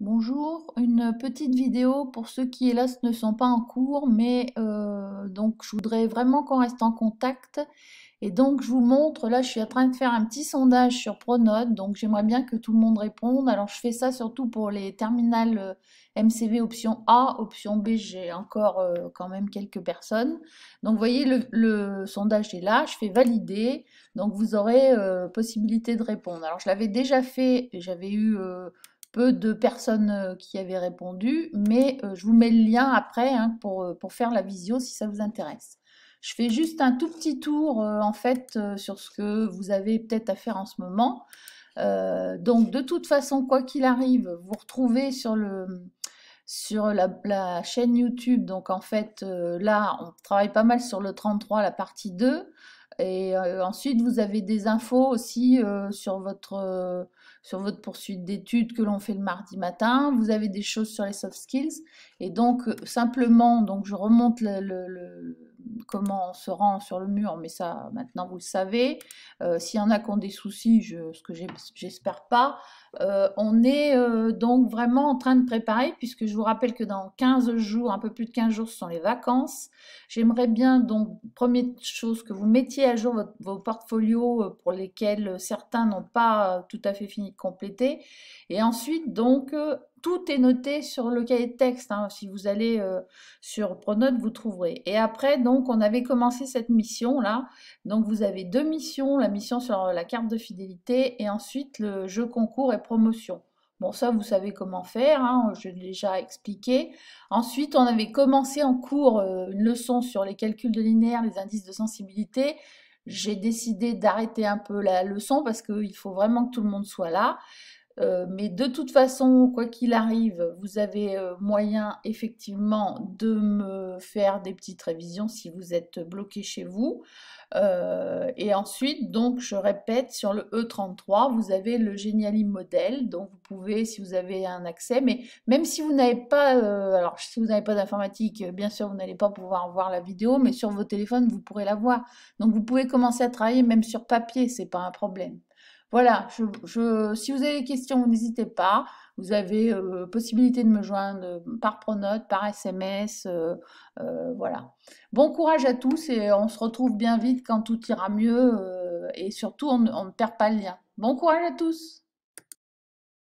Bonjour, une petite vidéo pour ceux qui hélas ne sont pas en cours, mais donc je voudrais vraiment qu'on reste en contact. Et donc je vous montre, là je suis en train de faire un petit sondage sur Pronote, donc j'aimerais bien que tout le monde réponde. Alors je fais ça surtout pour les terminales MCV option A, option B, j'ai encore quand même quelques personnes. Donc vous voyez le sondage est là, je fais valider, donc vous aurez possibilité de répondre. Alors je l'avais déjà fait, j'avais eu peu de personnes qui avaient répondu, mais je vous mets le lien après hein, pour faire la visio si ça vous intéresse. Je fais juste un tout petit tour en fait sur ce que vous avez peut-être à faire en ce moment. Donc de toute façon, quoi qu'il arrive, vous retrouvez sur la chaîne YouTube. Donc en fait, là, on travaille pas mal sur le 33, la partie 2. Et ensuite, vous avez des infos aussi sur votre poursuite d'études que l'on fait le mardi matin. Vous avez des choses sur les soft skills. Et donc, simplement, donc je remonte comment on se rend sur le mur, mais ça, maintenant, vous le savez. S'il y en a qui ont des soucis, ce que j'espère pas, on est donc vraiment en train de préparer, puisque je vous rappelle que dans 15 jours, un peu plus de 15 jours, ce sont les vacances. J'aimerais bien donc, première chose, que vous mettiez à jour vos portfolios pour lesquels certains n'ont pas tout à fait fini de compléter. Et ensuite, donc, tout est noté sur le cahier de texte, hein. Si vous allez sur Pronote, vous trouverez. Et après, donc, on avait commencé cette mission-là. Donc, vous avez deux missions, la mission sur la carte de fidélité et ensuite le jeu concours et promotion. Bon, ça, vous savez comment faire, hein, je l'ai déjà expliqué. Ensuite, on avait commencé en cours une leçon sur les calculs de linéaire, les indices de sensibilité. J'ai décidé d'arrêter un peu la leçon parce qu'il faut vraiment que tout le monde soit là. Mais de toute façon, quoi qu'il arrive, vous avez moyen effectivement de me faire des petites révisions si vous êtes bloqué chez vous. Et ensuite, donc, je répète, sur le E33, vous avez le Geniali modèle, donc vous pouvez, si vous avez un accès, mais même si vous n'avez pas, alors si vous n'avez pas d'informatique, bien sûr, vous n'allez pas pouvoir voir la vidéo, mais sur vos téléphones, vous pourrez la voir. Donc, vous pouvez commencer à travailler même sur papier, c'est pas un problème. Voilà, si vous avez des questions, n'hésitez pas. Vous avez possibilité de me joindre par Pronote, par SMS, voilà. Bon courage à tous et on se retrouve bien vite quand tout ira mieux et surtout on ne perd pas le lien. Bon courage à tous!